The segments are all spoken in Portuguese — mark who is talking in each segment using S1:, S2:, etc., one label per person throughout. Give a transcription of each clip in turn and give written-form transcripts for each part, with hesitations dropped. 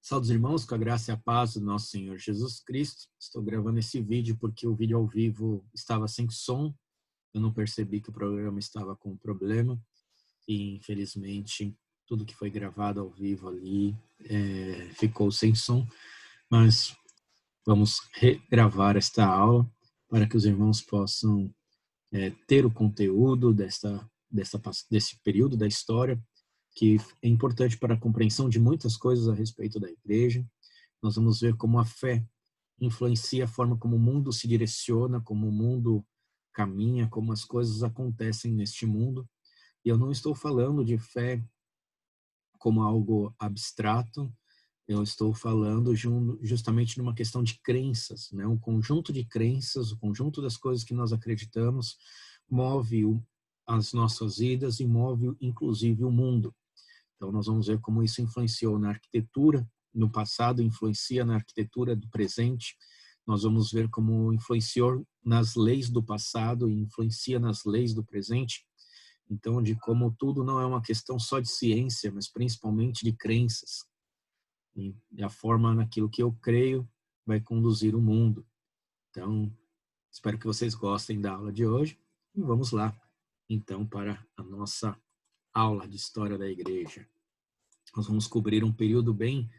S1: Saúde, irmãos, com a graça e a paz do nosso Senhor Jesus Cristo. Estou gravando esse vídeo porque o vídeo ao vivo estava sem som. Eu não percebi que o programa estava com problema e, infelizmente, tudo que foi gravado ao vivo ali ficou sem som. Mas vamos regravar esta aula para que os irmãos possam ter o conteúdo desse período da história, que é importante para a compreensão de muitas coisas a respeito da igreja. Nós vamos ver como a fé influencia a forma como o mundo se direciona, como o mundo caminha, como as coisas acontecem neste mundo. E eu não estou falando de fé como algo abstrato, eu estou falando justamente de uma questão de crenças, né? Um conjunto de crenças, o conjunto das coisas que nós acreditamos move as nossas vidas e move inclusive o mundo. Então nós vamos ver como isso influenciou na arquitetura no passado, influencia na arquitetura do presente. Nós vamos ver como influenciou nas leis do passado e influencia nas leis do presente. Então, de como tudo não é uma questão só de ciência, mas principalmente de crenças. E a forma naquilo que eu creio vai conduzir o mundo. Então, espero que vocês gostem da aula de hoje. E vamos lá, então, para a nossa aula de História da Igreja. Nós vamos cobrir um período bem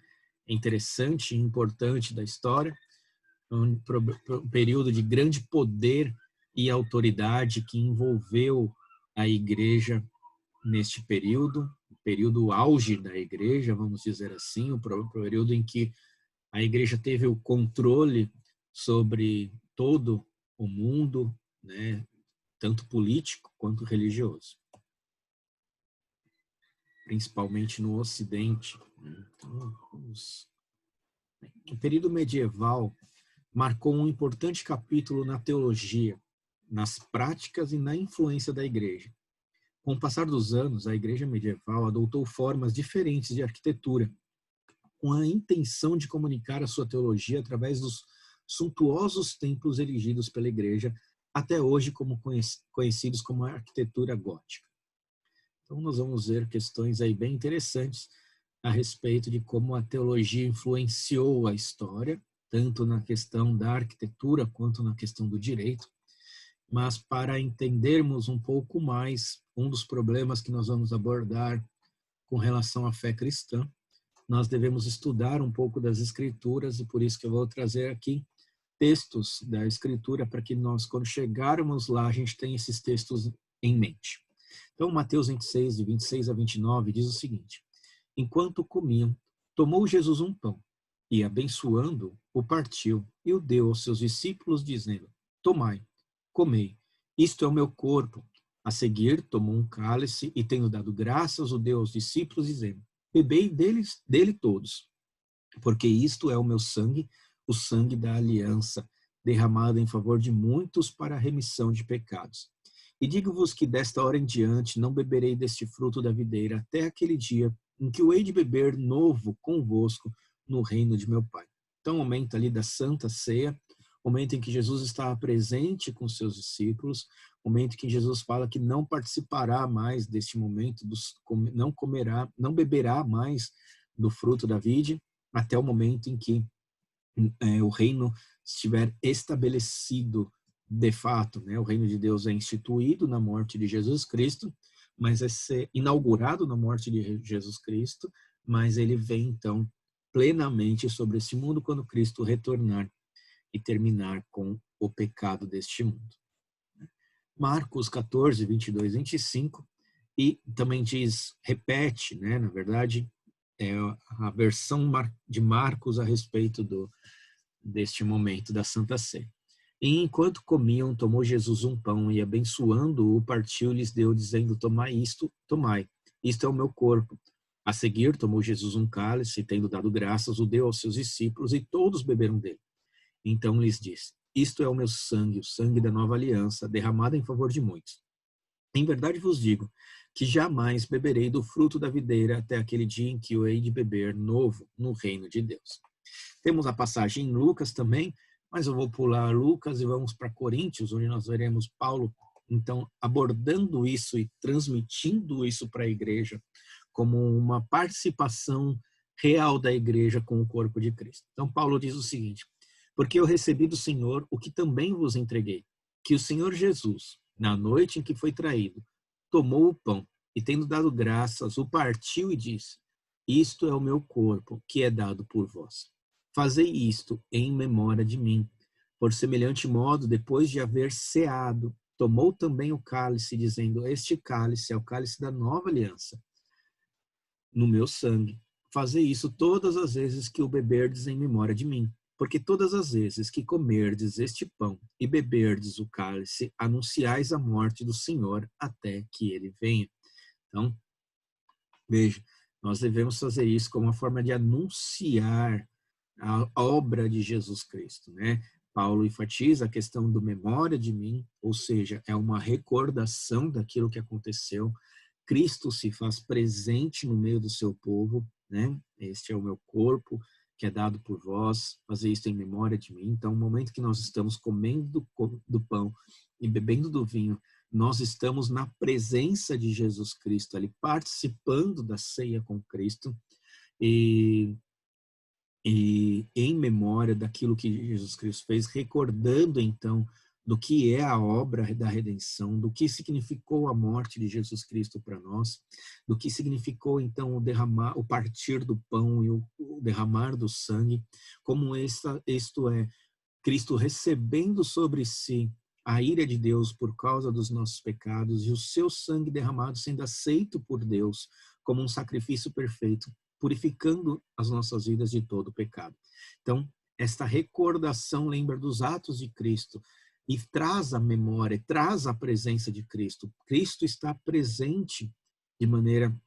S1: interessante e importante da história, um período de grande poder e autoridade que envolveu a Igreja neste período, o período auge da Igreja, vamos dizer assim, o período em que a Igreja teve o controle sobre todo o mundo, né, tanto político quanto religioso, principalmente no Ocidente. Então, o período medieval marcou um importante capítulo na teologia, nas práticas e na influência da Igreja. Com o passar dos anos, a Igreja medieval adotou formas diferentes de arquitetura, com a intenção de comunicar a sua teologia através dos suntuosos templos erigidos pela Igreja, até hoje como conhecidos como a arquitetura gótica. Então nós vamos ver questões aí bem interessantes a respeito de como a teologia influenciou a história, tanto na questão da arquitetura quanto na questão do direito. Mas para entendermos um pouco mais um dos problemas que nós vamos abordar com relação à fé cristã, nós devemos estudar um pouco das Escrituras, e por isso que eu vou trazer aqui textos da Escritura para que nós, quando chegarmos lá, a gente tenha esses textos em mente. Então, Mateus 26, de 26 a 29, diz o seguinte: Enquanto comiam, tomou Jesus um pão e, abençoando, o partiu e o deu aos seus discípulos, dizendo: Tomai, comei, isto é o meu corpo. A seguir, tomou um cálice e, tendo dado graças, o deu aos discípulos, dizendo: Bebei dele todos, porque isto é o meu sangue, o sangue da aliança, derramado em favor de muitos para a remissão de pecados. E digo-vos que desta hora em diante não beberei deste fruto da videira até aquele dia em que o hei de beber novo convosco no reino de meu Pai. Então, o momento ali da Santa Ceia, o momento em que Jesus estava presente com seus discípulos, o momento em que Jesus fala que não participará mais deste momento, não beberá mais do fruto da vide, até o momento em que o reino estiver estabelecido de fato, né? O reino de Deus é instituído na morte de Jesus Cristo, mas é ser inaugurado na morte de Jesus Cristo, mas ele vem então plenamente sobre esse mundo quando Cristo retornar e terminar com o pecado deste mundo. Marcos 14, 22, 25, e também diz, repete, né? Na verdade, é a versão de Marcos a respeito deste momento da Santa Ceia. E enquanto comiam, tomou Jesus um pão e, abençoando-o, partiu, lhes deu, dizendo: Tomai isto, tomai, isto é o meu corpo. A seguir, tomou Jesus um cálice e, tendo dado graças, o deu aos seus discípulos, e todos beberam dele. Então lhes disse: Isto é o meu sangue, o sangue da nova aliança, derramado em favor de muitos. Em verdade vos digo que jamais beberei do fruto da videira até aquele dia em que eu hei de beber novo no reino de Deus. Temos a passagem em Lucas também, mas eu vou pular Lucas e vamos para Coríntios, onde nós veremos Paulo, então, abordando isso e transmitindo isso para a igreja como uma participação real da igreja com o corpo de Cristo. Então, Paulo diz o seguinte: porque eu recebi do Senhor o que também vos entreguei, que o Senhor Jesus, na noite em que foi traído, tomou o pão e, tendo dado graças, o partiu e disse: isto é o meu corpo, que é dado por vós. Fazei isto em memória de mim. Por semelhante modo, depois de haver ceado, tomou também o cálice, dizendo: este cálice é o cálice da nova aliança, no meu sangue. Fazei isso todas as vezes que o beberdes em memória de mim. Porque todas as vezes que comerdes este pão e beberdes o cálice, anunciais a morte do Senhor até que ele venha. Então, veja, nós devemos fazer isso como uma forma de anunciar a obra de Jesus Cristo, né? Paulo enfatiza a questão do memória de mim, ou seja, é uma recordação daquilo que aconteceu. Cristo se faz presente no meio do seu povo, né? Este é o meu corpo, que é dado por vós, fazer isso em memória de mim. Então, no momento que nós estamos comendo do pão e bebendo do vinho, nós estamos na presença de Jesus Cristo, ali participando da ceia com Cristo e em memória daquilo que Jesus Cristo fez, recordando então do que é a obra da redenção, do que significou a morte de Jesus Cristo para nós, do que significou então o partir do pão e o derramar do sangue, como isto é Cristo recebendo sobre si a ira de Deus por causa dos nossos pecados e o seu sangue derramado sendo aceito por Deus como um sacrifício perfeito, purificando as nossas vidas de todo o pecado. Então, esta recordação lembra dos atos de Cristo e traz a memória, traz a presença de Cristo. Cristo está presente de maneira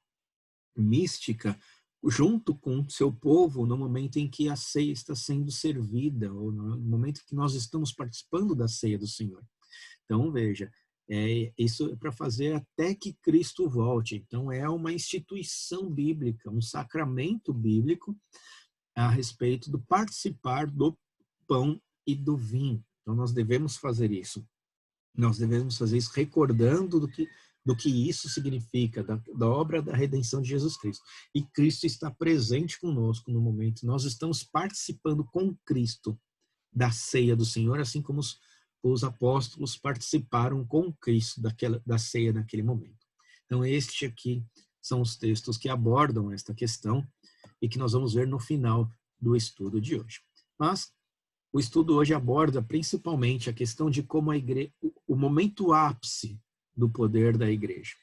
S1: mística junto com seu povo no momento em que a ceia está sendo servida, ou no momento que nós estamos participando da ceia do Senhor. Então, veja, isso é para fazer até que Cristo volte. Então, é uma instituição bíblica, um sacramento bíblico a respeito do participar do pão e do vinho. Então, nós devemos fazer isso. Nós devemos fazer isso recordando do que isso significa, da obra da redenção de Jesus Cristo. E Cristo está presente conosco no momento. Nós estamos participando com Cristo da ceia do Senhor, assim como os apóstolos participaram com Cristo da ceia naquele momento. Então, este aqui são os textos que abordam esta questão e que nós vamos ver no final do estudo de hoje. Mas o estudo hoje aborda principalmente a questão de como a igreja, o momento ápice do poder da igreja,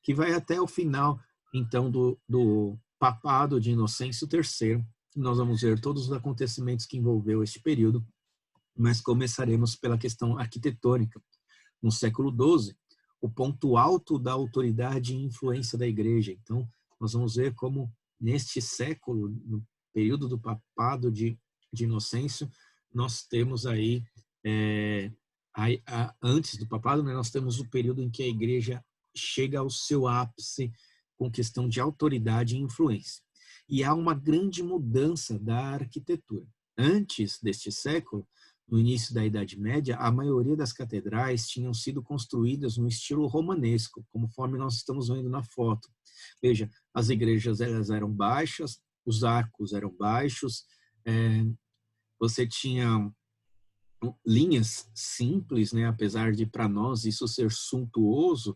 S1: que vai até o final, então, do papado de Inocêncio III. Nós vamos ver todos os acontecimentos que envolveu este período, mas começaremos pela questão arquitetônica. No século XII, o ponto alto da autoridade e influência da igreja. Então, nós vamos ver como, neste século, no período do papado de Inocêncio, nós temos aí, antes do papado, né, nós temos o período em que a igreja chega ao seu ápice com questão de autoridade e influência. E há uma grande mudança da arquitetura. Antes deste século, no início da Idade Média, a maioria das catedrais tinham sido construídas no estilo romanesco, conforme nós estamos vendo na foto. Veja, as igrejas elas eram baixas, os arcos eram baixos, você tinha linhas simples, né? Apesar de para nós isso ser suntuoso,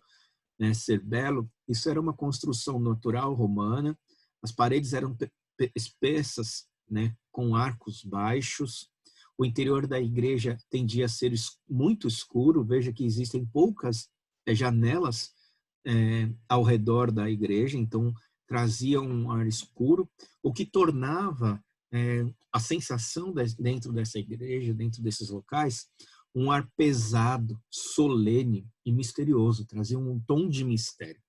S1: né? Ser belo, isso era uma construção natural romana. As paredes eram espessas, né? Com arcos baixos. O interior da igreja tendia a ser muito escuro. Veja que existem poucas janelas ao redor da igreja, então trazia um ar escuro, o que tornava a sensação dentro dessa igreja, dentro desses locais, um ar pesado, solene e misterioso, trazia um tom de mistério.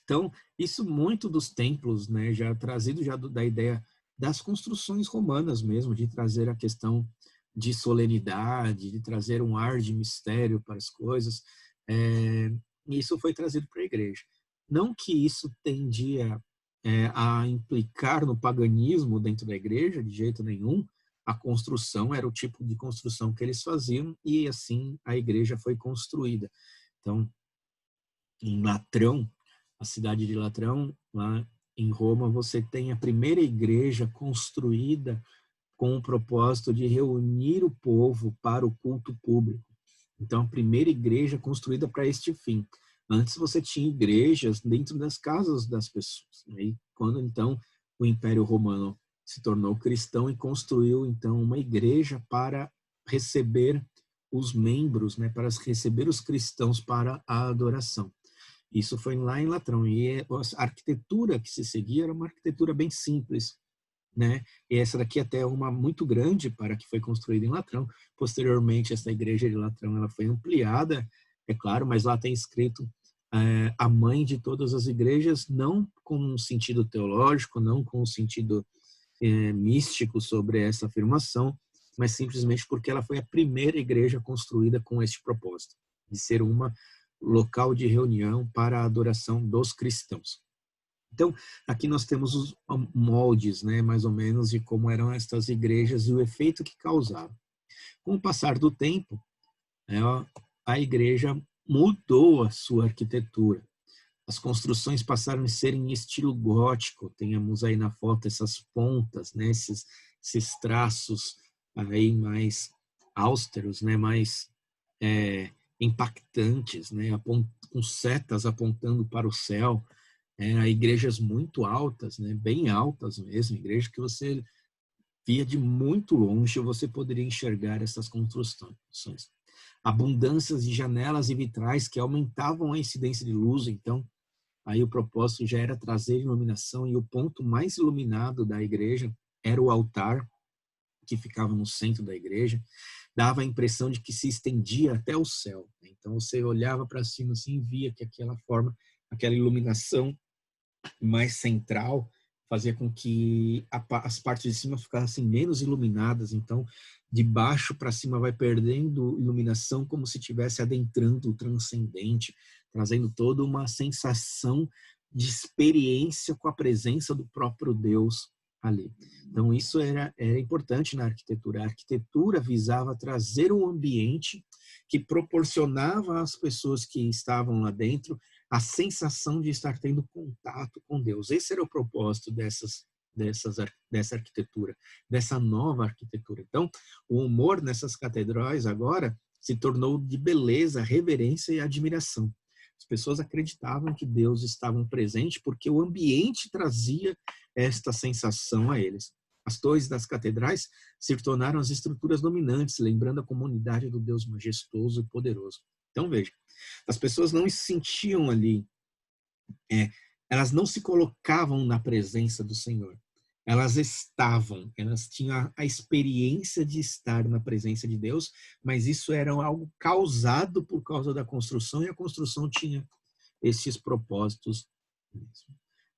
S1: Então, isso muito dos templos, né, já trazido já da ideia das construções romanas mesmo, de trazer a questão de solenidade, de trazer um ar de mistério para as coisas, isso foi trazido para a igreja. Não que isso tendia a implicar no paganismo dentro da igreja, de jeito nenhum. A construção era o tipo de construção que eles faziam e assim a igreja foi construída. Então, em Latrão, a cidade de Latrão, lá em Roma, você tem a primeira igreja construída com o propósito de reunir o povo para o culto público. Então, a primeira igreja construída para este fim. Antes você tinha igrejas dentro das casas das pessoas. E quando então o Império Romano se tornou cristão e construiu então uma igreja para receber os membros, né, para receber os cristãos para a adoração. Isso foi lá em Latrão. E a arquitetura que se seguia era uma arquitetura bem simples, né? E essa daqui até é uma muito grande para que foi construída em Latrão. Posteriormente, essa igreja de Latrão ela foi ampliada, é claro, mas lá tem escrito a mãe de todas as igrejas, não com um sentido teológico, não com um sentido místico sobre essa afirmação, mas simplesmente porque ela foi a primeira igreja construída com este propósito, de ser uma local de reunião para a adoração dos cristãos. Então, aqui nós temos os moldes, né, mais ou menos, de como eram estas igrejas e o efeito que causavam. Com o passar do tempo, a igreja mudou a sua arquitetura. As construções passaram a ser em estilo gótico. Temos aí na foto essas pontas, né, esses traços aí mais austeros, né, mais impactantes, né, com setas apontando para o céu. Igrejas muito altas, né, bem altas mesmo, igrejas que você via de muito longe, você poderia enxergar essas construções. Abundâncias de janelas e vitrais que aumentavam a incidência de luz, então, aí o propósito já era trazer iluminação, e o ponto mais iluminado da igreja era o altar, que ficava no centro da igreja, dava a impressão de que se estendia até o céu. Então, você olhava para cima assim e via que aquela forma, aquela iluminação mais central fazia com que as partes de cima ficassem menos iluminadas. Então, de baixo para cima vai perdendo iluminação, como se estivesse adentrando o transcendente, trazendo toda uma sensação de experiência com a presença do próprio Deus ali. Então, isso era importante na arquitetura. A arquitetura visava trazer um ambiente que proporcionava às pessoas que estavam lá dentro a sensação de estar tendo contato com Deus. Esse era o propósito dessa arquitetura, dessa nova arquitetura. Então, o humor nessas catedrais agora se tornou de beleza, reverência e admiração. As pessoas acreditavam que Deus estava presente porque o ambiente trazia esta sensação a eles. As torres das catedrais se tornaram as estruturas dominantes, lembrando a comunidade do Deus majestoso e poderoso. Então, veja, as pessoas não se sentiam ali, elas não se colocavam na presença do Senhor. Elas estavam, elas tinham a experiência de estar na presença de Deus, mas isso era algo causado por causa da construção, e a construção tinha esses propósitos.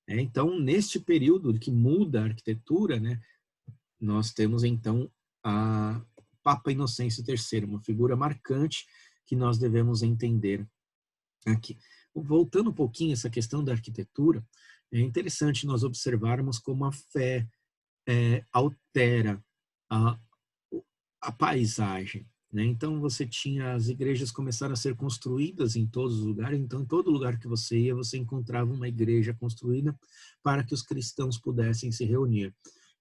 S1: Então, neste período que muda a arquitetura, né, nós temos então a Papa Inocêncio III, uma figura marcante que nós devemos entender aqui. Voltando um pouquinho a essa questão da arquitetura, é interessante nós observarmos como a fé altera a paisagem, né? Então, você tinha as igrejas começaram a ser construídas em todos os lugares. Então, em todo lugar que você ia, você encontrava uma igreja construída para que os cristãos pudessem se reunir.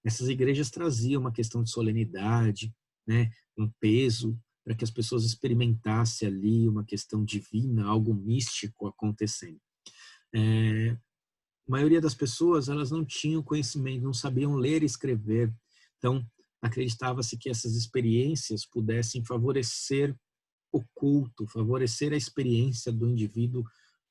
S1: Essas igrejas traziam uma questão de solenidade, né? Um peso, para que as pessoas experimentassem ali uma questão divina, algo místico acontecendo. A maioria das pessoas, elas não tinham conhecimento, não sabiam ler e escrever. Então, acreditava-se que essas experiências pudessem favorecer o culto, favorecer a experiência do indivíduo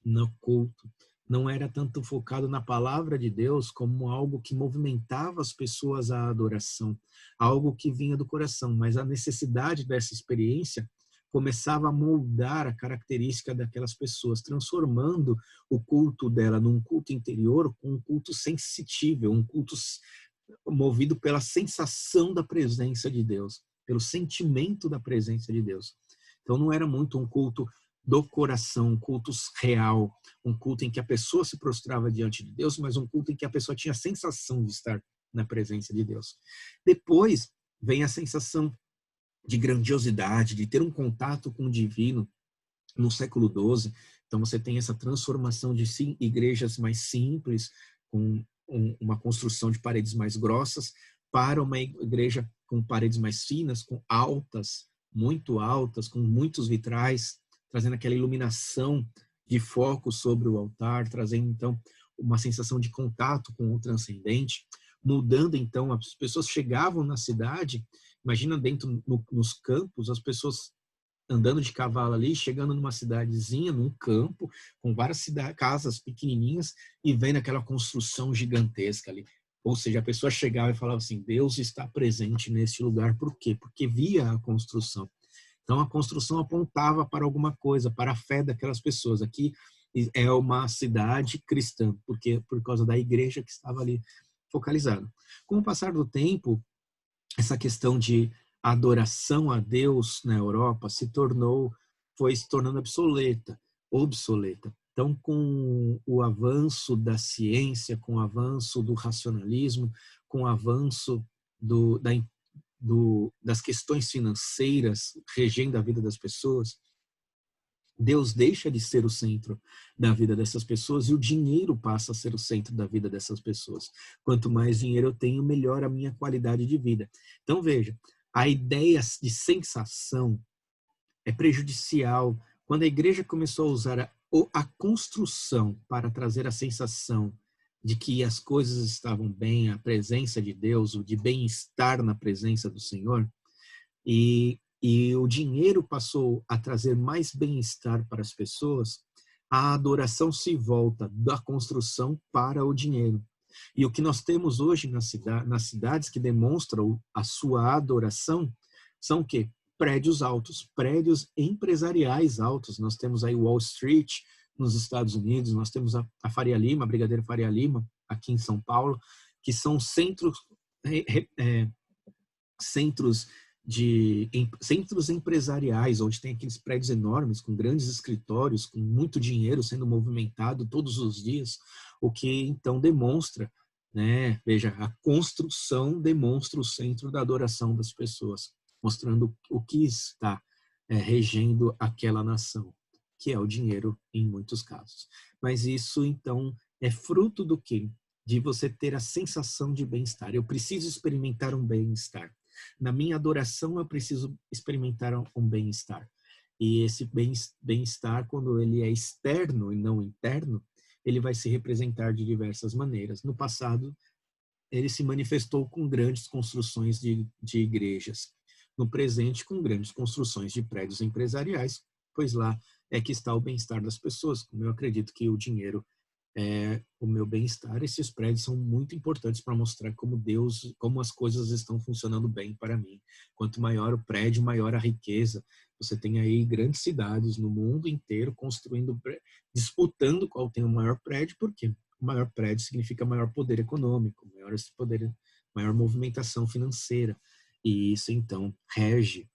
S1: no culto. Não era tanto focado na palavra de Deus como algo que movimentava as pessoas à adoração, algo que vinha do coração, mas a necessidade dessa experiência começava a moldar a característica daquelas pessoas, transformando o culto dela num culto interior, um culto sensitível, um culto movido pela sensação da presença de Deus, pelo sentimento da presença de Deus. Então não era muito um culto do coração, um culto real, um culto em que a pessoa se prostrava diante de Deus, mas um culto em que a pessoa tinha a sensação de estar na presença de Deus. Depois vem a sensação de grandiosidade, de ter um contato com o divino no século XII. Então você tem essa transformação de igrejas mais simples, com uma construção de paredes mais grossas para uma igreja com paredes mais finas, com altas, muito altas, com muitos vitrais, trazendo aquela iluminação de foco sobre o altar, trazendo então uma sensação de contato com o transcendente, mudando então, as pessoas chegavam na cidade, imagina dentro nos campos, as pessoas andando de cavalo ali, chegando numa cidadezinha, num campo, com várias casas pequenininhas e vendo aquela construção gigantesca ali. Ou seja, a pessoa chegava e falava assim, Deus está presente nesse lugar. Por quê? Porque via a construção. Então, a construção apontava para alguma coisa, para a fé daquelas pessoas. Aqui é uma cidade cristã, porque por causa da igreja que estava ali focalizada. Com o passar do tempo, essa questão de adoração a Deus na Europa foi se tornando obsoleta. Então, com o avanço da ciência, com o avanço do racionalismo, com o avanço das questões financeiras regendo a vida das pessoas, Deus deixa de ser o centro da vida dessas pessoas e o dinheiro passa a ser o centro da vida dessas pessoas. Quanto mais dinheiro eu tenho, melhor a minha qualidade de vida. Então, veja, a ideia de sensação é prejudicial. Quando a igreja começou a usar a construção para trazer a sensação de que as coisas estavam bem, a presença de Deus, o de bem-estar na presença do Senhor, e o dinheiro passou a trazer mais bem-estar para as pessoas, a adoração se volta da construção para o dinheiro. E o que nós temos hoje nas cidades que demonstram a sua adoração são o quê? Prédios altos, prédios empresariais altos. Nós temos aí Wall Street nos Estados Unidos, nós temos a Faria Lima, a Brigadeiro Faria Lima, aqui em São Paulo, que são centros empresariais, onde tem aqueles prédios enormes, com grandes escritórios, com muito dinheiro sendo movimentado todos os dias, o que então demonstra, né? Veja, a construção demonstra o centro da adoração das pessoas, mostrando o que está regendo aquela nação, que é o dinheiro em muitos casos. Mas isso então é fruto do quê? De você ter a sensação de bem-estar. Eu preciso experimentar um bem-estar. Na minha adoração, eu preciso experimentar um bem-estar. E esse bem-estar, quando ele é externo e não interno, ele vai se representar de diversas maneiras. No passado, ele se manifestou com grandes construções de igrejas. No presente, com grandes construções de prédios empresariais, pois lá é que está o bem-estar das pessoas. Como eu acredito que o dinheiro é o meu bem-estar, esses prédios são muito importantes para mostrar como as coisas estão funcionando bem para mim. Quanto maior o prédio, maior a riqueza. Você tem aí grandes cidades no mundo inteiro disputando qual tem o maior prédio, porque o maior prédio significa maior poder econômico, maior movimentação financeira. E isso, então, rege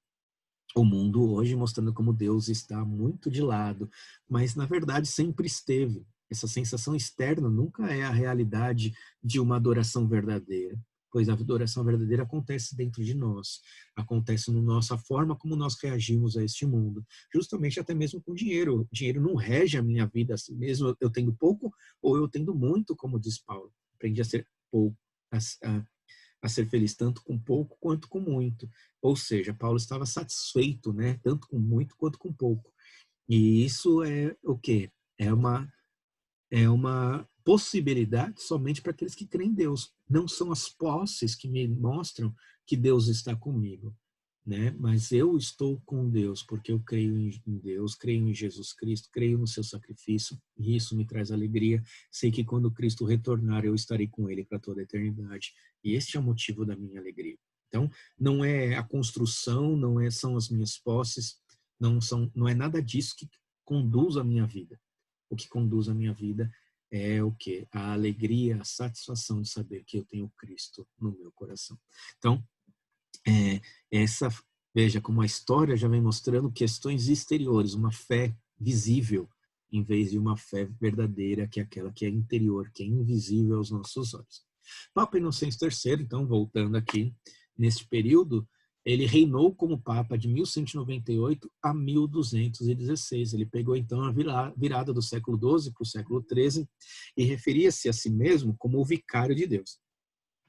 S1: o mundo hoje, mostrando como Deus está muito de lado, mas, na verdade, sempre esteve. Essa sensação externa nunca é a realidade de uma adoração verdadeira, pois a adoração verdadeira acontece dentro de nós, acontece na nossa forma como nós reagimos a este mundo, justamente até mesmo com dinheiro. O dinheiro não rege a minha vida, assim, mesmo eu tendo pouco ou eu tendo muito, como diz Paulo. Aprendi a ser pouco, a ser feliz tanto com pouco quanto com muito. Ou seja, Paulo estava satisfeito, né? Tanto com muito quanto com pouco. E isso é o quê? É uma possibilidade somente para aqueles que creem em Deus. Não são as posses que me mostram que Deus está comigo, né? Mas eu estou com Deus porque eu creio em Deus, creio em Jesus Cristo, creio no seu sacrifício, e isso me traz alegria. Sei que quando Cristo retornar, eu estarei com ele para toda a eternidade. E este é o motivo da minha alegria. Então, não é a construção, são as minhas posses, não é nada disso que conduz a minha vida. O que conduz a minha vida é o quê? A alegria, a satisfação de saber que eu tenho Cristo no meu coração. Então, veja como a história já vem mostrando questões exteriores, uma fé visível, em vez de uma fé verdadeira, que é aquela que é interior, que é invisível aos nossos olhos. Papa Inocêncio III, então, voltando aqui, neste período, Ele reinou como Papa de 1198 a 1216. Ele pegou, então, a virada do século XII para o século XIII e referia-se a si mesmo como o vicário de Deus.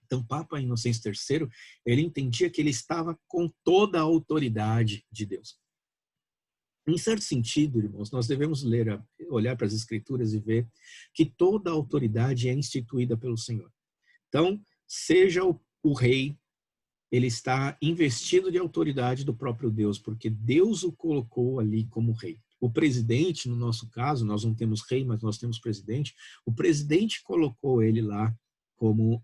S1: Então, Papa Inocêncio III, ele entendia que ele estava com toda a autoridade de Deus. Em certo sentido, irmãos, nós devemos olhar para as Escrituras e ver que toda a autoridade é instituída pelo Senhor. Então, seja o rei, ele está investido de autoridade do próprio Deus, porque Deus o colocou ali como rei. O presidente, no nosso caso, nós não temos rei, mas nós temos presidente. O presidente colocou ele lá como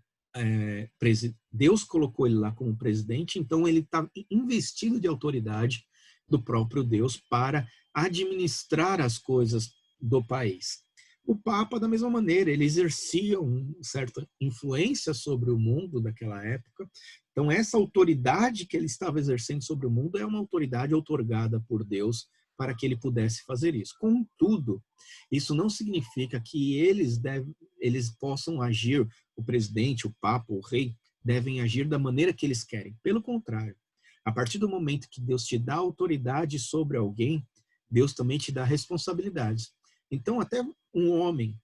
S1: Deus colocou ele lá como presidente, então ele está investido de autoridade do próprio Deus para administrar as coisas do país. O Papa, da mesma maneira, ele exercia uma certa influência sobre o mundo daquela época. Então, essa autoridade que ele estava exercendo sobre o mundo é uma autoridade outorgada por Deus para que ele pudesse fazer isso. Contudo, isso não significa que eles possam agir, o presidente, o Papa, o rei, devem agir da maneira que eles querem. Pelo contrário, a partir do momento que Deus te dá autoridade sobre alguém, Deus também te dá responsabilidades. Então, até um homem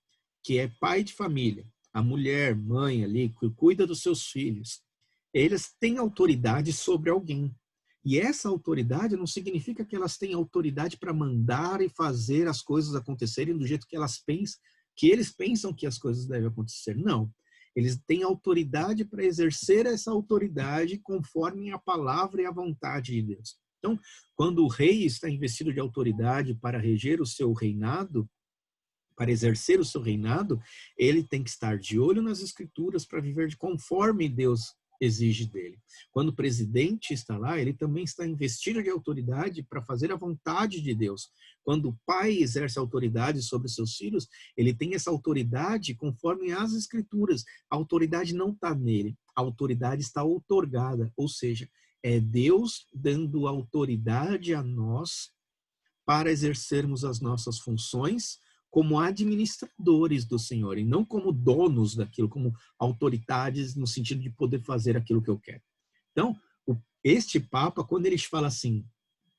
S1: que é pai de família, a mulher, mãe ali, que cuida dos seus filhos, eles têm autoridade sobre alguém. E essa autoridade não significa que elas têm autoridade para mandar e fazer as coisas acontecerem do jeito que eles pensam que as coisas devem acontecer. Não. Eles têm autoridade para exercer essa autoridade conforme a palavra e a vontade de Deus. Então, quando o rei está investido de autoridade para reger o seu reinado, para exercer o seu reinado, ele tem que estar de olho nas Escrituras para viver de conforme Deus exige dele. Quando o presidente está lá, ele também está investido de autoridade para fazer a vontade de Deus. Quando o pai exerce autoridade sobre seus filhos, ele tem essa autoridade conforme as Escrituras. A autoridade não está nele, a autoridade está outorgada, ou seja, é Deus dando autoridade a nós para exercermos as nossas funções como administradores do Senhor, e não como donos daquilo, como autoridades no sentido de poder fazer aquilo que eu quero. Então, este Papa, quando ele fala assim,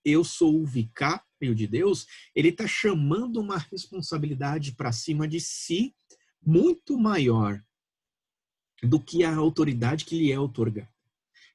S1: eu sou o vicário de Deus, ele está chamando uma responsabilidade para cima de si muito maior do que a autoridade que lhe é outorgada.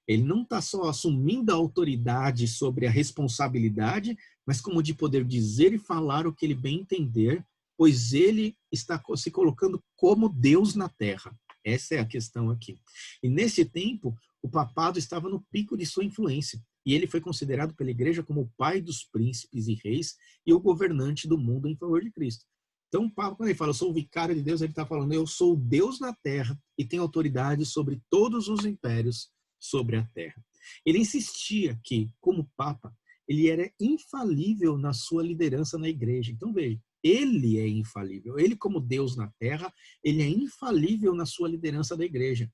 S1: Ele não está só assumindo a autoridade sobre a responsabilidade, mas como de poder dizer e falar o que ele bem entender, pois ele está se colocando como Deus na terra. Essa é a questão aqui. E nesse tempo, o papado estava no pico de sua influência, e ele foi considerado pela igreja como o pai dos príncipes e reis e o governante do mundo em favor de Cristo. Então, o Papa, quando ele fala, eu sou o vicário de Deus, ele está falando, eu sou Deus na terra e tenho autoridade sobre todos os impérios sobre a terra. Ele insistia que, como Papa, ele era infalível na sua liderança na igreja. Então, veja, ele é infalível. Ele, como Deus na terra, ele é infalível na sua liderança da igreja.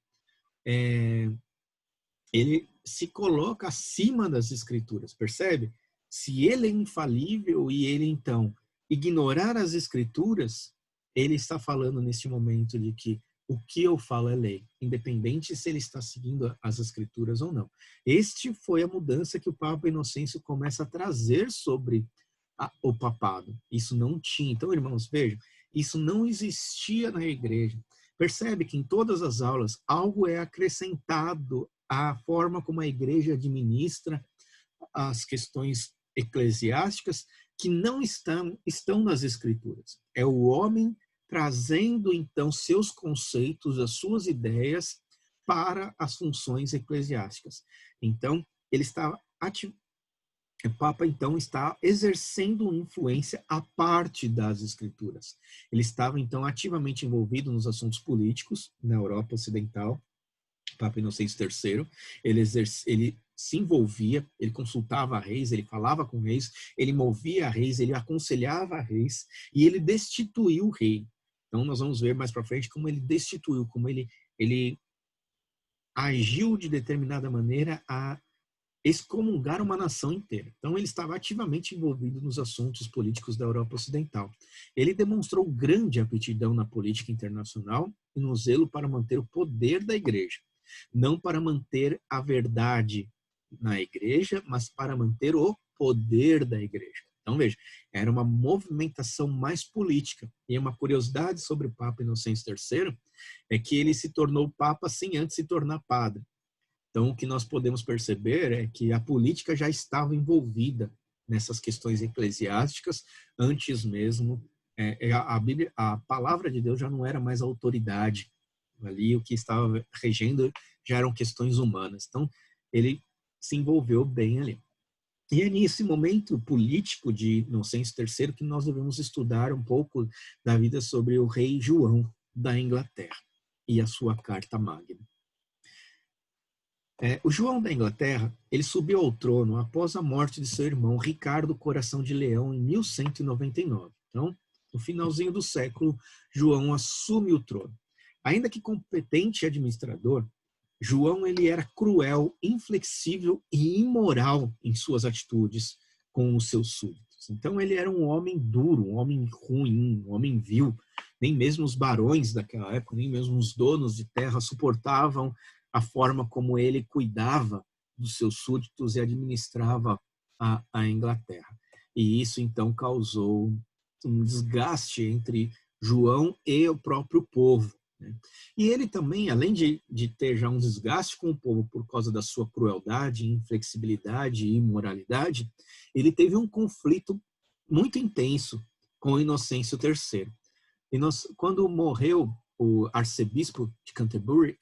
S1: Ele se coloca acima das Escrituras, percebe? Se ele é infalível e ele, então, ignorar as Escrituras, ele está falando neste momento de que o que eu falo é lei, independente se ele está seguindo as Escrituras ou não. Este foi a mudança que o Papa Inocêncio começa a trazer sobre o papado. Isso não tinha. Então, irmãos, vejam, isso não existia na igreja. Percebe que em todas as aulas algo é acrescentado à forma como a igreja administra as questões eclesiásticas que não estão nas Escrituras. É o homem trazendo, então, seus conceitos, as suas ideias para as funções eclesiásticas. Então, ele está o Papa, então, está exercendo influência à parte das Escrituras. Ele estava, então, ativamente envolvido nos assuntos políticos na Europa Ocidental, Papa Inocêncio III. Ele se envolvia, ele consultava reis, ele falava com reis, ele movia reis, ele aconselhava reis e ele destituiu o rei. Então, nós vamos ver mais para frente como ele destituiu, como ele agiu de determinada maneira a excomungar uma nação inteira. Então, ele estava ativamente envolvido nos assuntos políticos da Europa Ocidental. Ele demonstrou grande aptidão na política internacional e no zelo para manter o poder da igreja, não para manter a verdade na igreja, mas para manter o poder da igreja. Então, veja, era uma movimentação mais política. E uma curiosidade sobre o Papa Inocêncio III é que ele se tornou Papa sem antes se tornar padre. Então, o que nós podemos perceber é que a política já estava envolvida nessas questões eclesiásticas antes mesmo. A Bíblia, a palavra de Deus já não era mais autoridade. Ali o que estava regendo já eram questões humanas. Então, ele se envolveu bem ali. E é nesse momento político de Inocêncio III que nós devemos estudar um pouco da vida sobre o rei João da Inglaterra e a sua Carta Magna. O João da Inglaterra, ele subiu ao trono após a morte de seu irmão Ricardo Coração de Leão em 1199. Então, no finalzinho do século, João assume o trono. Ainda que competente administrador, João ele era cruel, inflexível e imoral em suas atitudes com os seus súditos. Então ele era um homem duro, um homem ruim, um homem vil. Nem mesmo os barões daquela época, nem mesmo os donos de terra suportavam a forma como ele cuidava dos seus súditos e administrava a Inglaterra. E isso então causou um desgaste entre João e o próprio povo. E ele também, além de ter já um desgaste com o povo por causa da sua crueldade, inflexibilidade e imoralidade, ele teve um conflito muito intenso com Inocêncio III. Quando morreu o arcebispo de Canterbury,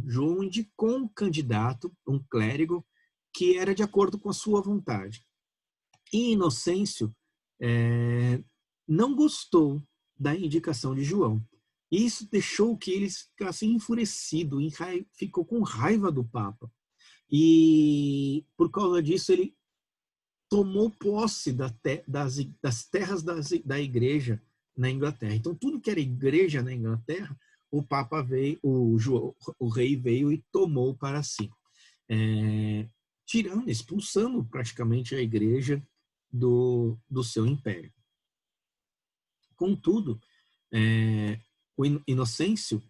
S1: João indicou um candidato, um clérigo, que era de acordo com a sua vontade. E Inocêncio não gostou da indicação de João. E isso deixou que ele ficasse enfurecido, ficou com raiva do Papa. E, por causa disso, ele tomou posse das terras da igreja na Inglaterra. Então, tudo que era igreja na Inglaterra, o Papa veio, o rei veio e tomou para si. Expulsando praticamente a igreja do seu império. Contudo, o Inocêncio,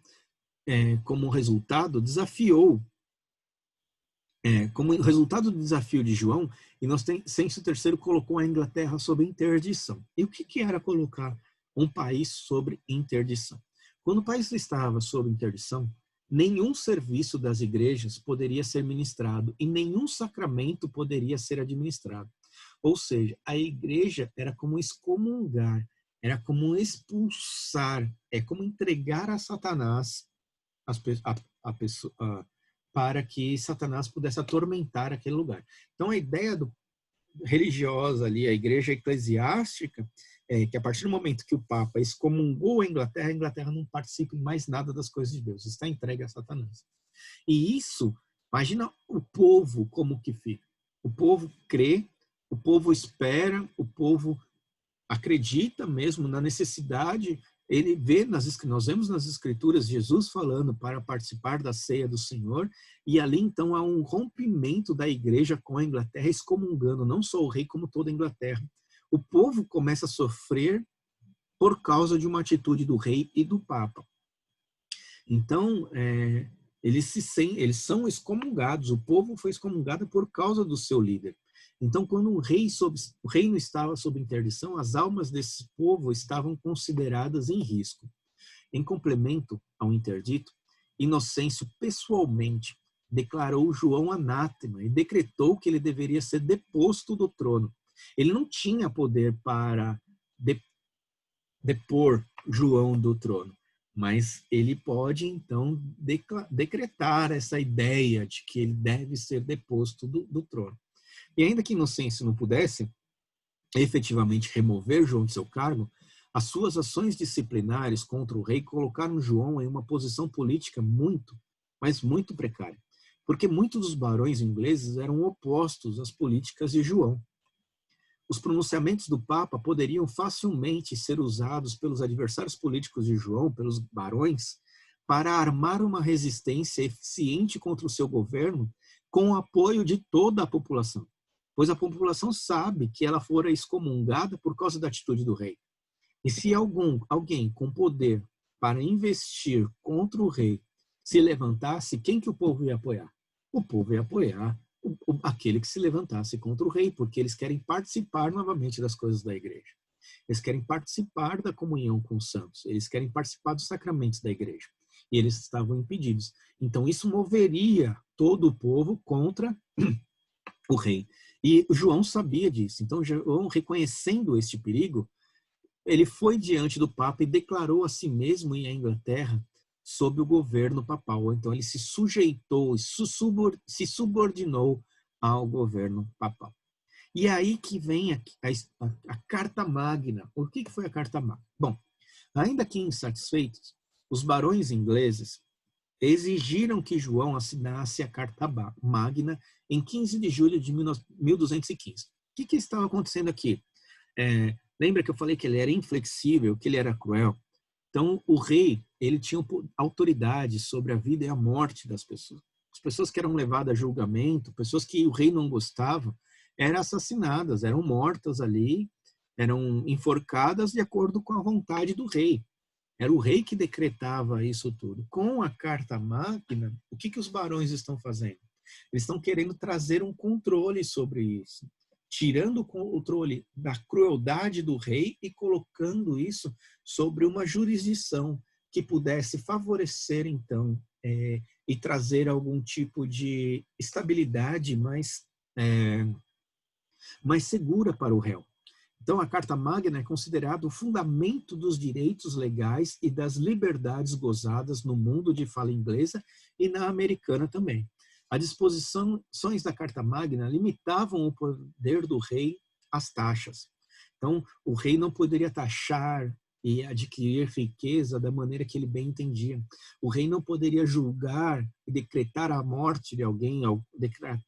S1: como resultado do desafio de João, Inocêncio III colocou a Inglaterra sob interdição. E o que era colocar um país sob interdição? Quando o país estava sob interdição, nenhum serviço das igrejas poderia ser ministrado e nenhum sacramento poderia ser administrado. Ou seja, a igreja era como excomungar, era como expulsar, é como entregar a Satanás a pessoa, para que Satanás pudesse atormentar aquele lugar. Então, a ideia religiosa ali, a igreja eclesiástica, é que a partir do momento que o Papa excomungou a Inglaterra não participa em mais nada das coisas de Deus, está entregue a Satanás. E isso, imagina o povo como que fica. O povo crê, o povo espera, o povo acredita mesmo na necessidade. Nós vemos nas Escrituras Jesus falando para participar da ceia do Senhor, e ali então há um rompimento da igreja com a Inglaterra, excomungando não só o rei, como toda a Inglaterra. O povo começa a sofrer por causa de uma atitude do rei e do Papa. Então, eles são excomungados, o povo foi excomungado por causa do seu líder. Então, quando o reino estava sob interdição, as almas desse povo estavam consideradas em risco. Em complemento ao interdito, Inocêncio pessoalmente declarou João anátema e decretou que ele deveria ser deposto do trono. Ele não tinha poder para depor João do trono, mas ele pode, então, decretar essa ideia de que ele deve ser deposto do trono. E ainda que Inocêncio não pudesse efetivamente remover João de seu cargo, as suas ações disciplinares contra o rei colocaram João em uma posição política mas muito precária, porque muitos dos barões ingleses eram opostos às políticas de João. Os pronunciamentos do Papa poderiam facilmente ser usados pelos adversários políticos de João, pelos barões, para armar uma resistência eficiente contra o seu governo com o apoio de toda a população, pois a população sabe que ela fora excomungada por causa da atitude do rei. E se alguém com poder para investir contra o rei se levantasse, quem que o povo ia apoiar? o povo ia apoiar aquele que se levantasse contra o rei, porque eles querem participar novamente das coisas da igreja. Eles querem participar da comunhão com os santos. Eles querem participar dos sacramentos da igreja. E eles estavam impedidos. Então, isso moveria todo o povo contra o rei. E João sabia disso. Então, João, reconhecendo este perigo, ele foi diante do Papa e declarou a si mesmo e a Inglaterra sob o governo papal. Então, ele se sujeitou, se subordinou ao governo papal. E aí que vem a Carta Magna. O que foi a Carta Magna? Bom, ainda que insatisfeitos, os barões ingleses exigiram que João assinasse a Carta Magna em 15 de julho de 1215. O que estava acontecendo aqui? Lembra que eu falei que ele era inflexível, que ele era cruel? Então, o rei, ele tinha autoridade sobre a vida e a morte das pessoas. As pessoas que eram levadas a julgamento, pessoas que o rei não gostava, eram assassinadas, eram mortas ali, eram enforcadas de acordo com a vontade do rei. Era o rei que decretava isso tudo. Com a Carta Magna, o que os barões estão fazendo? Eles estão querendo trazer um controle sobre isso, tirando o controle da crueldade do rei e colocando isso sobre uma jurisdição que pudesse favorecer, então, e trazer algum tipo de estabilidade mais segura para o réu. Então, a Carta Magna é considerada o fundamento dos direitos legais e das liberdades gozadas no mundo de fala inglesa e na americana também. As disposições da Carta Magna limitavam o poder do rei às taxas. Então, o rei não poderia taxar e adquirir riqueza da maneira que ele bem entendia. O rei não poderia julgar e decretar a morte de alguém, ou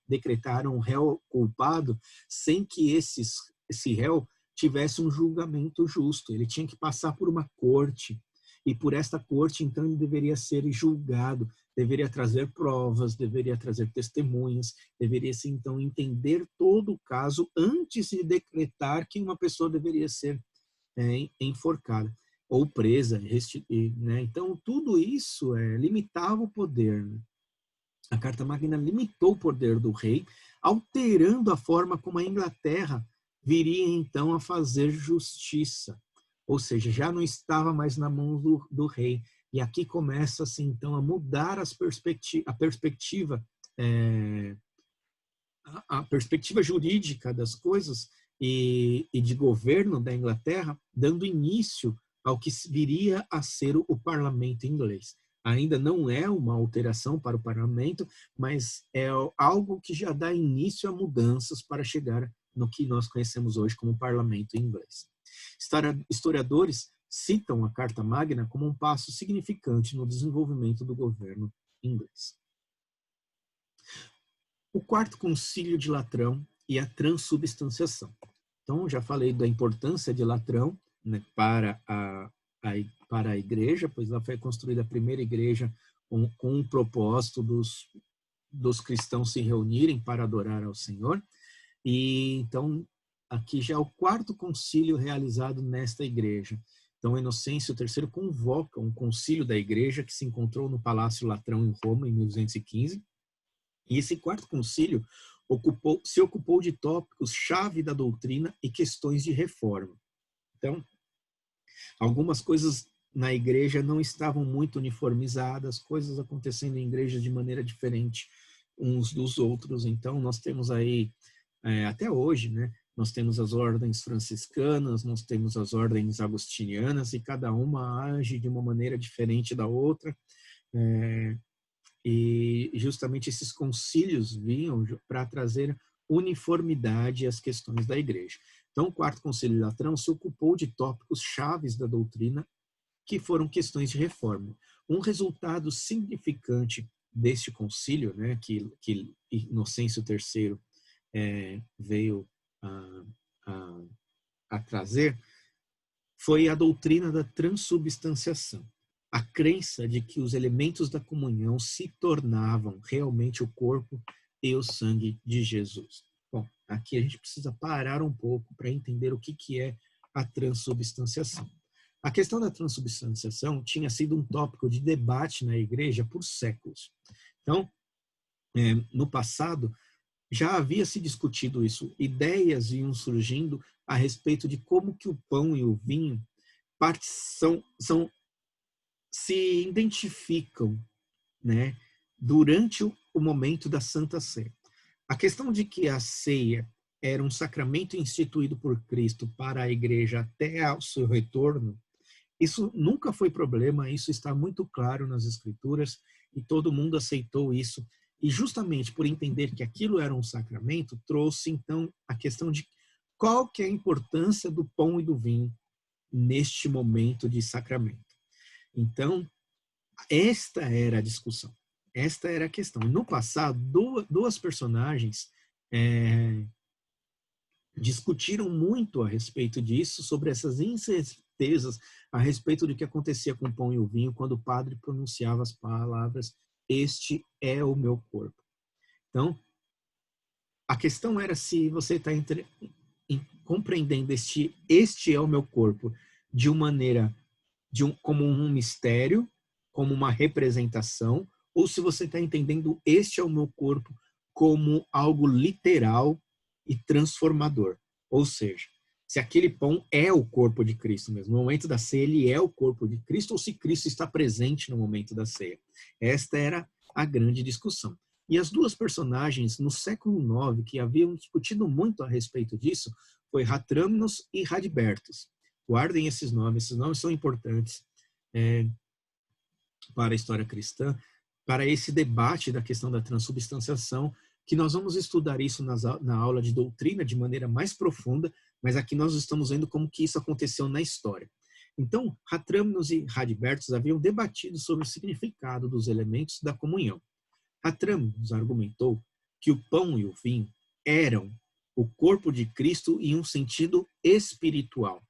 S1: decretar um réu culpado, sem que esse réu tivesse um julgamento justo. Ele tinha que passar por uma corte, e por esta corte, então, ele deveria ser julgado, deveria trazer provas, deveria trazer testemunhas, deveria, então, entender todo o caso antes de decretar que uma pessoa deveria ser enforcada ou presa. Né? Então, tudo isso limitava o poder. Né? A Carta Magna limitou o poder do rei, alterando a forma como a Inglaterra viria, então, a fazer justiça. Ou seja, já não estava mais na mão do rei. E aqui começa, assim, então, a mudar a perspectiva jurídica das coisas e de governo da Inglaterra, dando início ao que viria a ser o parlamento inglês. Ainda não é uma alteração para o parlamento, mas é algo que já dá início a mudanças para chegar no que nós conhecemos hoje como parlamento inglês. Historiadores citam a Carta Magna como um passo significante no desenvolvimento do governo inglês. O Quarto Concílio de Latrão e a transubstanciação. Então, já falei da importância de Latrão, né, para a igreja, pois lá foi construída a primeira igreja com o propósito dos cristãos se reunirem para adorar ao Senhor. E então, aqui já é o quarto concílio realizado nesta igreja. Então, Inocêncio III convoca um concílio da igreja que se encontrou no Palácio Latrão em Roma, em 1215. E esse quarto concílio se ocupou de tópicos-chave da doutrina e questões de reforma. Então, algumas coisas na igreja não estavam muito uniformizadas, coisas acontecendo em igrejas de maneira diferente uns dos outros. Então, nós temos aí, até hoje, né, nós temos as ordens franciscanas, nós temos as ordens agostinianas, e cada uma age de uma maneira diferente da outra. E justamente esses concílios vinham para trazer uniformidade às questões da igreja. Então, o Quarto Concílio de Latrão se ocupou de tópicos chaves da doutrina, que foram questões de reforma. Um resultado significante deste concílio, né, que Inocêncio III veio a trazer, foi a doutrina da transubstanciação. A crença de que os elementos da comunhão se tornavam realmente o corpo e o sangue de Jesus. Bom, aqui a gente precisa parar um pouco para entender o que é a transubstanciação. A questão da transubstanciação tinha sido um tópico de debate na igreja por séculos. Então, no passado, já havia se discutido isso. Ideias iam surgindo a respeito de como que o pão e o vinho se identificam, né, durante o momento da Santa Ceia. A questão de que a ceia era um sacramento instituído por Cristo para a igreja até ao seu retorno, isso nunca foi problema, isso está muito claro nas Escrituras e todo mundo aceitou isso. E justamente por entender que aquilo era um sacramento, trouxe então a questão de qual que é a importância do pão e do vinho neste momento de sacramento. Então, esta era a discussão, esta era a questão. No passado, duas personagens discutiram muito a respeito disso, sobre essas incertezas a respeito do que acontecia com o pão e o vinho quando o padre pronunciava as palavras: "Este é o meu corpo". Então, a questão era se você está compreendendo este é o meu corpo de uma maneira, como um mistério, como uma representação, ou se você está entendendo este é o meu corpo como algo literal e transformador. Ou seja, se aquele pão é o corpo de Cristo mesmo. No momento da ceia, ele é o corpo de Cristo, ou se Cristo está presente no momento da ceia. Esta era a grande discussão. E as duas personagens no século IX que haviam discutido muito a respeito disso foi Ratramnos e Radbertus. Guardem esses nomes são importantes para a história cristã, para esse debate da questão da transubstanciação, que nós vamos estudar isso na aula de doutrina de maneira mais profunda, mas aqui nós estamos vendo como que isso aconteceu na história. Então, Ratramnos e Radbertus haviam debatido sobre o significado dos elementos da comunhão. Ratramnos argumentou que o pão e o vinho eram o corpo de Cristo em um sentido espiritual,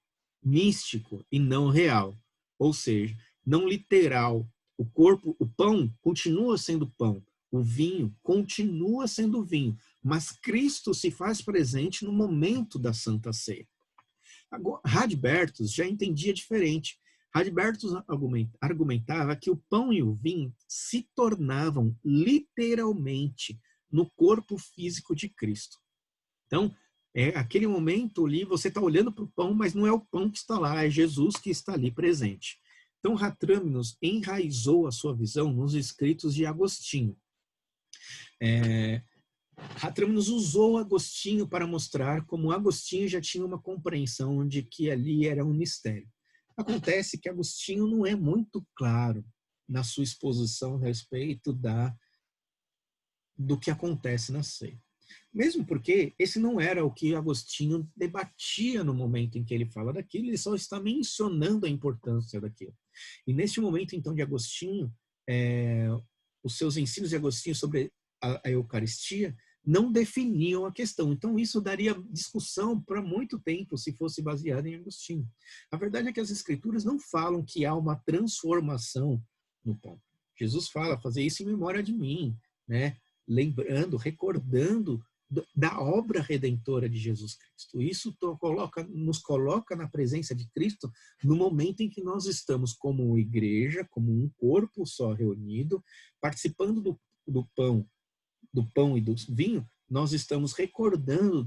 S1: místico e não real, ou seja, não literal. O pão continua sendo pão, o vinho continua sendo vinho, mas Cristo se faz presente no momento da Santa Ceia. Agora, Radbertus já entendia diferente. Radbertus argumentava que o pão e o vinho se tornavam literalmente no corpo físico de Cristo. Então, aquele momento ali, você está olhando para o pão, mas não é o pão que está lá, é Jesus que está ali presente. Então, Ratramnos enraizou a sua visão nos escritos de Agostinho. Ratramnos usou Agostinho para mostrar como Agostinho já tinha uma compreensão de que ali era um mistério. Acontece que Agostinho não é muito claro na sua exposição a respeito do que acontece na ceia. Mesmo porque esse não era o que Agostinho debatia no momento em que ele fala daquilo, ele só está mencionando a importância daquilo. E neste momento, então, de Agostinho, os seus ensinos de Agostinho sobre a Eucaristia não definiam a questão. Então, isso daria discussão para muito tempo se fosse baseado em Agostinho. A verdade é que as Escrituras não falam que há uma transformação no pão. Jesus fala, fazer isso em memória de mim, né? Lembrando, recordando da obra redentora de Jesus Cristo. Isso nos coloca na presença de Cristo no momento em que nós estamos como igreja, como um corpo só reunido, participando do pão e do vinho. Nós estamos recordando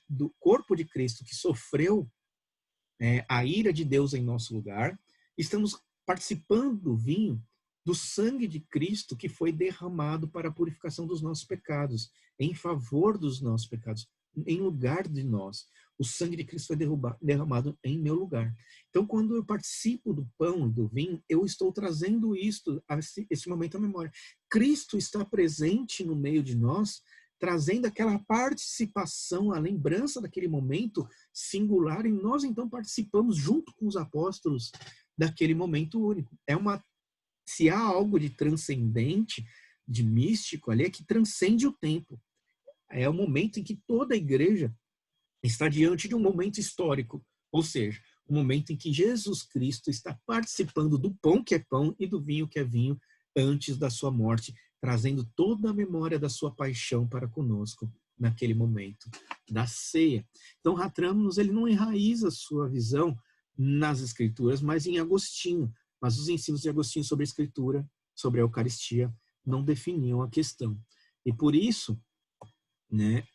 S1: do corpo de Cristo que sofreu a ira de Deus em nosso lugar. Estamos participando do vinho, do sangue de Cristo que foi derramado para a purificação dos nossos pecados, em favor dos nossos pecados, em lugar de nós. O sangue de Cristo foi derramado em meu lugar. Então, quando eu participo do pão e do vinho, eu estou trazendo esse momento à memória. Cristo está presente no meio de nós, trazendo aquela participação, a lembrança daquele momento singular, e nós então participamos junto com os apóstolos daquele momento único. Se há algo de transcendente, de místico ali, é que transcende o tempo. É o momento em que toda a igreja está diante de um momento histórico, ou seja, o momento em que Jesus Cristo está participando do pão que é pão e do vinho que é vinho antes da sua morte, trazendo toda a memória da sua paixão para conosco naquele momento da ceia. Então, Ratramnos, ele não enraiza a sua visão nas Escrituras, mas em Agostinho. Mas os ensinos de Agostinho sobre a Escritura, sobre a Eucaristia, não definiam a questão. E por isso, né,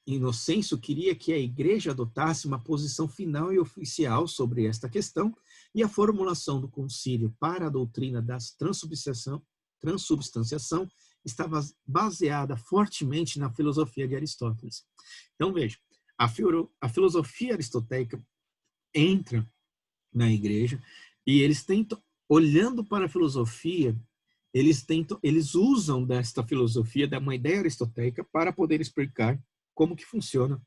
S1: Inocêncio queria que a Igreja adotasse uma posição final e oficial sobre esta questão, e a formulação do concílio para a doutrina da transubstanciação estava baseada fortemente na filosofia de Aristóteles. Então, veja, a filosofia aristotélica entra na Igreja e eles tentam, olhando para a filosofia, eles usam desta filosofia, da uma ideia aristotélica, para poder explicar como que funciona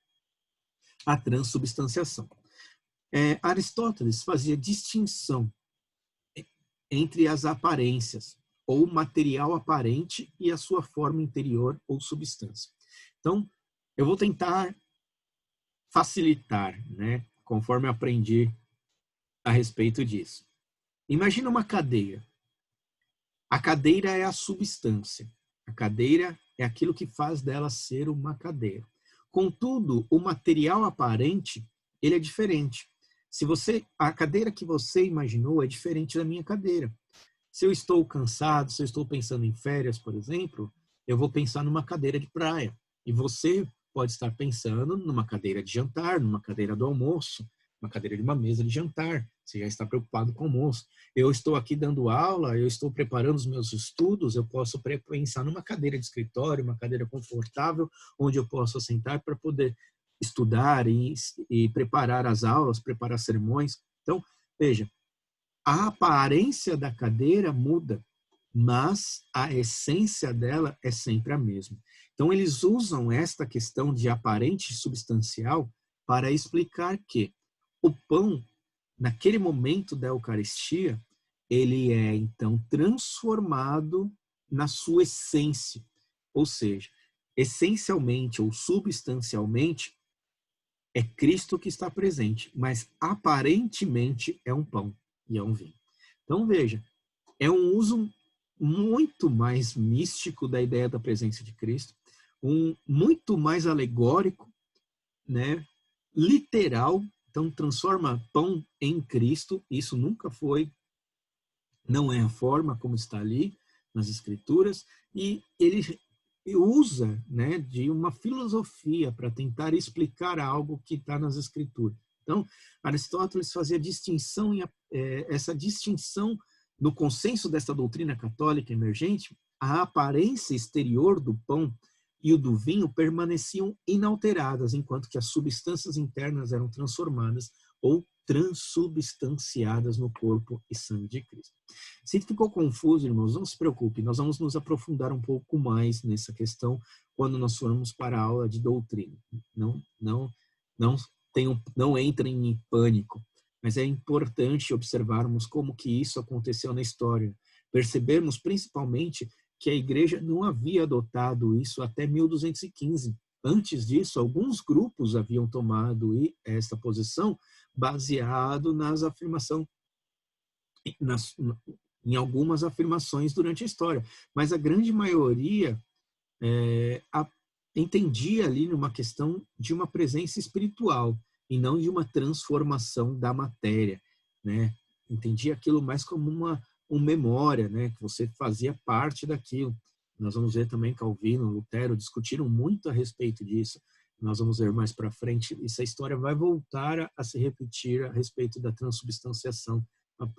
S1: a transubstanciação. Aristóteles fazia distinção entre as aparências, ou material aparente, e a sua forma interior ou substância. Então, eu vou tentar facilitar, né, conforme eu aprendi a respeito disso. Imagina uma cadeira. A cadeira é a substância. A cadeira é aquilo que faz dela ser uma cadeira. Contudo, o material aparente, ele é diferente. A cadeira que você imaginou é diferente da minha cadeira. Se eu estou cansado, se eu estou pensando em férias, por exemplo, eu vou pensar numa cadeira de praia. E você pode estar pensando numa cadeira de jantar, numa cadeira do almoço, uma cadeira de uma mesa de jantar. Você já está preocupado com o almoço. Eu estou aqui dando aula, eu estou preparando os meus estudos, eu posso pensar numa cadeira de escritório, uma cadeira confortável, onde eu posso sentar para poder estudar e preparar as aulas, preparar sermões. Então, veja, a aparência da cadeira muda, mas a essência dela é sempre a mesma. Então, eles usam esta questão de aparente e substancial para explicar que o pão, naquele momento da Eucaristia, ele é, então, transformado na sua essência. Ou seja, essencialmente ou substancialmente, é Cristo que está presente, mas aparentemente é um pão e é um vinho. Então, veja, é um uso muito mais místico da ideia da presença de Cristo, muito mais alegórico, né? Literal. Então, transforma pão em Cristo. Isso nunca foi, não é a forma como está ali nas Escrituras. E ele usa, né, de uma filosofia para tentar explicar algo que está nas Escrituras. Então, Aristóteles fazia distinção, essa distinção no consenso desta doutrina católica emergente, a aparência exterior do pão e o do vinho permaneciam inalteradas, enquanto que as substâncias internas eram transformadas ou transubstanciadas no corpo e sangue de Cristo. Se ficou confuso, irmãos, não se preocupe, nós vamos nos aprofundar um pouco mais nessa questão quando nós formos para a aula de doutrina. Não entrem em pânico, mas é importante observarmos como que isso aconteceu na história. Percebermos principalmente que a igreja não havia adotado isso até 1215. Antes disso, alguns grupos haviam tomado esta posição baseado em algumas afirmações durante a história. Mas a grande maioria entendia ali numa questão de uma presença espiritual e não de uma transformação da matéria, né? Entendia aquilo mais como uma memória, né? Que você fazia parte daquilo. Nós vamos ver também Calvino, Lutero discutiram muito a respeito disso. Nós vamos ver mais para frente. Essa história vai voltar a se repetir a respeito da transubstanciação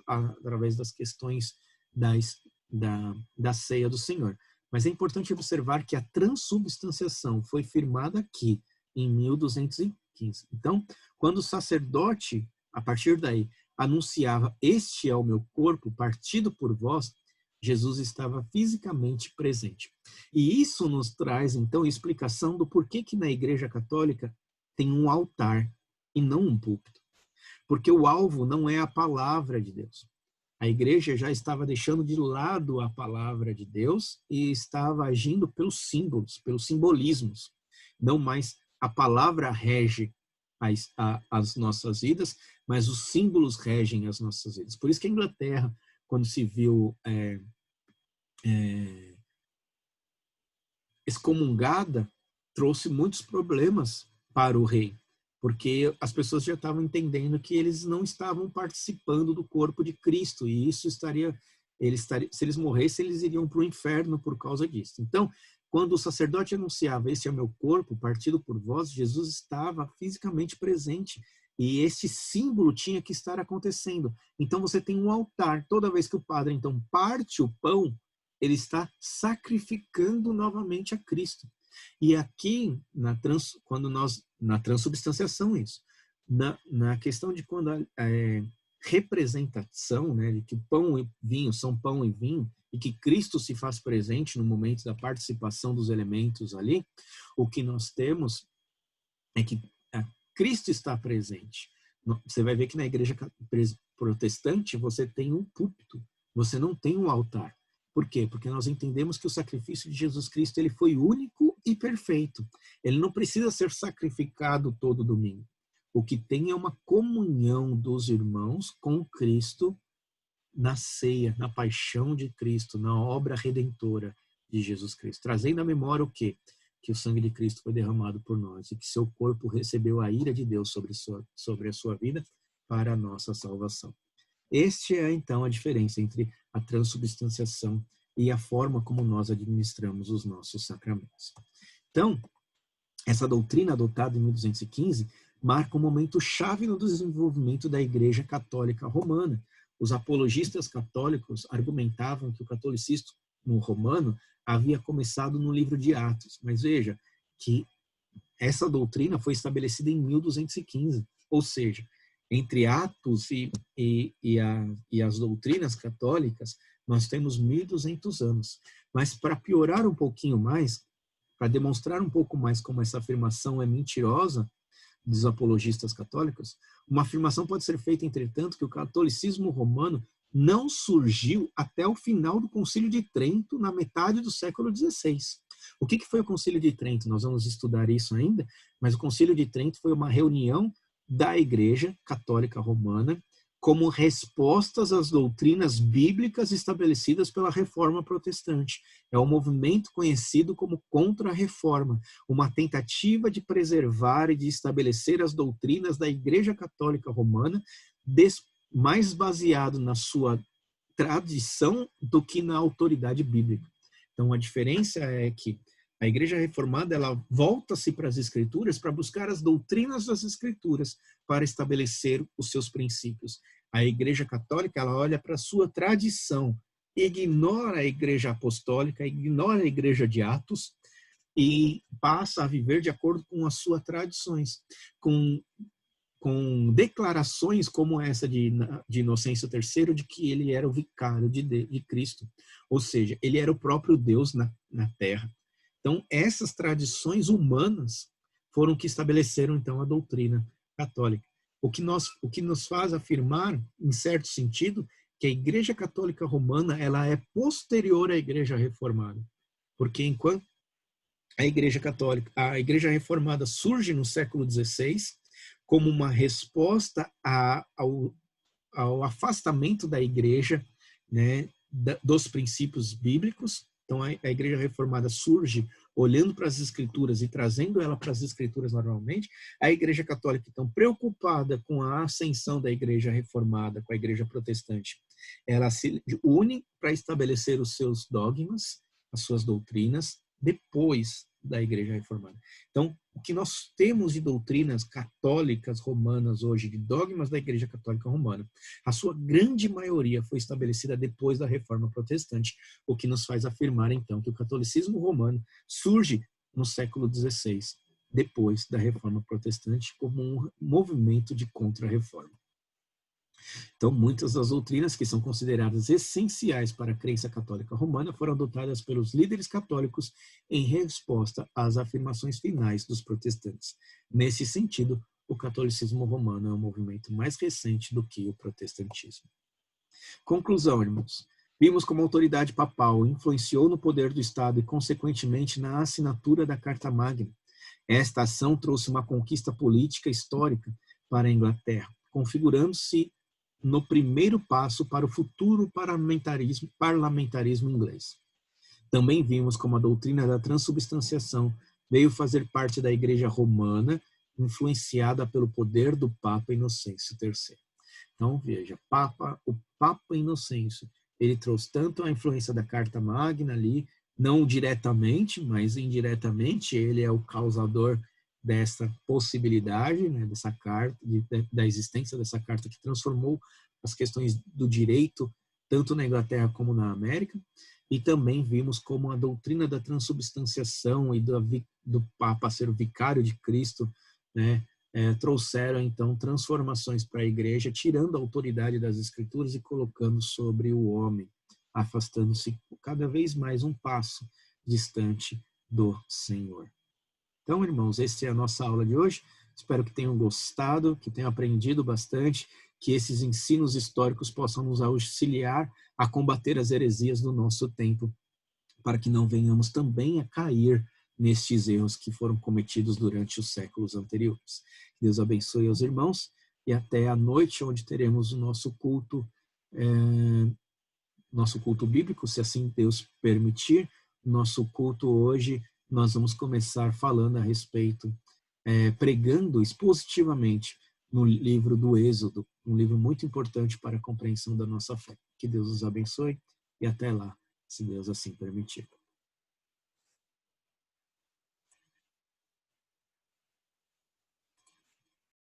S1: através das questões da ceia do Senhor. Mas é importante observar que a transubstanciação foi firmada aqui, em 1215. Então, quando o sacerdote, a partir daí, anunciava: "Este é o meu corpo, partido por vós", Jesus estava fisicamente presente. E isso nos traz, então, explicação do porquê que na Igreja Católica tem um altar e não um púlpito. Porque o alvo não é a palavra de Deus. A igreja já estava deixando de lado a palavra de Deus e estava agindo pelos símbolos, pelos simbolismos. Não mais a palavra rege as nossas vidas, mas os símbolos regem as nossas vidas. Por isso que a Inglaterra, quando se viu excomungada, trouxe muitos problemas para o rei, porque as pessoas já estavam entendendo que eles não estavam participando do corpo de Cristo, e isso estaria se eles morressem, eles iriam para o inferno por causa disso. Então, quando o sacerdote anunciava, este é o meu corpo, partido por vós, Jesus estava fisicamente presente. E este símbolo tinha que estar acontecendo. Então, você tem um altar. Toda vez que o padre, então, parte o pão, ele está sacrificando novamente a Cristo. E aqui, na transubstanciação, isso. Na questão de quando representação, né, de que pão e vinho são pão e vinho, e que Cristo se faz presente no momento da participação dos elementos ali, o que nós temos é que Cristo está presente. Você vai ver que na igreja protestante você tem um púlpito, você não tem um altar. Por quê? Porque nós entendemos que o sacrifício de Jesus Cristo ele foi único e perfeito. Ele não precisa ser sacrificado todo domingo. O que tem é uma comunhão dos irmãos com Cristo na ceia, na paixão de Cristo, na obra redentora de Jesus Cristo. Trazendo à memória o quê? Que o sangue de Cristo foi derramado por nós e que seu corpo recebeu a ira de Deus sobre a sua vida para a nossa salvação. Este é, então, a diferença entre a transubstanciação e a forma como nós administramos os nossos sacramentos. Então, essa doutrina adotada em 1215 marca um momento chave no desenvolvimento da Igreja Católica Romana. Os apologistas católicos argumentavam que o catolicismo romano havia começado no livro de Atos, mas veja que essa doutrina foi estabelecida em 1215, ou seja, entre Atos e as doutrinas católicas, nós temos 1200 anos. Mas para piorar um pouquinho mais, para demonstrar um pouco mais como essa afirmação é mentirosa dos apologistas católicos, uma afirmação pode ser feita, entretanto, que o catolicismo romano não surgiu até o final do Concílio de Trento, na metade do século XVI. O que foi o Concílio de Trento? Nós vamos estudar isso ainda, mas o Concílio de Trento foi uma reunião da Igreja Católica Romana como respostas às doutrinas bíblicas estabelecidas pela Reforma Protestante. É um movimento conhecido como Contra-Reforma, uma tentativa de preservar e de estabelecer as doutrinas da Igreja Católica Romana, mais baseado na sua tradição do que na autoridade bíblica. Então, a diferença é que a Igreja Reformada ela volta-se para as Escrituras para buscar as doutrinas das Escrituras para estabelecer os seus princípios. A Igreja Católica ela olha para a sua tradição, ignora a Igreja Apostólica, ignora a Igreja de Atos e passa a viver de acordo com as suas tradições, com declarações como essa de Inocêncio III, de que ele era o vicário de Cristo. Ou seja, ele era o próprio Deus na terra. Então, essas tradições humanas foram que estabeleceram, então, a doutrina católica. O que nos faz afirmar, em certo sentido, que a Igreja Católica Romana ela é posterior à Igreja Reformada. Porque enquanto a Igreja Reformada surge no século XVI como uma resposta ao afastamento da Igreja, né, dos princípios bíblicos. Então, a Igreja Reformada surge olhando para as Escrituras e trazendo ela para as Escrituras normalmente. A Igreja Católica, então, preocupada com a ascensão da Igreja Reformada, com a Igreja Protestante, ela se une para estabelecer os seus dogmas, as suas doutrinas, depois da Igreja Reformada. Então, o que nós temos de doutrinas católicas romanas hoje, de dogmas da Igreja Católica Romana, a sua grande maioria foi estabelecida depois da Reforma Protestante, o que nos faz afirmar, então, que o catolicismo romano surge no século XVI, depois da Reforma Protestante, como um movimento de contra-reforma. Então, muitas das doutrinas que são consideradas essenciais para a crença católica romana foram adotadas pelos líderes católicos em resposta às afirmações finais dos protestantes. Nesse sentido, o catolicismo romano é um movimento mais recente do que o protestantismo. Conclusão, irmãos. Vimos como a autoridade papal influenciou no poder do Estado e, consequentemente, na assinatura da Carta Magna. Esta ação trouxe uma conquista política histórica para a Inglaterra, configurando-se no primeiro passo para o futuro parlamentarismo inglês. Também vimos como a doutrina da transubstanciação veio fazer parte da Igreja Romana, influenciada pelo poder do Papa Inocêncio III. Então, veja, o Papa Inocêncio, ele trouxe tanto a influência da Carta Magna ali, não diretamente, mas indiretamente, ele é o causador dessa possibilidade, né, dessa carta, da existência dessa carta que transformou as questões do direito, tanto na Inglaterra como na América, e também vimos como a doutrina da transubstanciação e do Papa ser o vicário de Cristo, né, trouxeram então transformações para a igreja, tirando a autoridade das escrituras e colocando sobre o homem, afastando-se cada vez mais um passo distante do Senhor. Então, irmãos, essa é a nossa aula de hoje. Espero que tenham gostado, que tenham aprendido bastante, que esses ensinos históricos possam nos auxiliar a combater as heresias do nosso tempo, para que não venhamos também a cair nestes erros que foram cometidos durante os séculos anteriores. Deus abençoe os irmãos e até a noite, onde teremos o nosso culto bíblico, se assim Deus permitir. Nosso culto hoje, nós vamos começar falando a respeito, pregando expositivamente no livro do Êxodo, um livro muito importante para a compreensão da nossa fé. Que Deus os abençoe e até lá, se Deus assim permitir.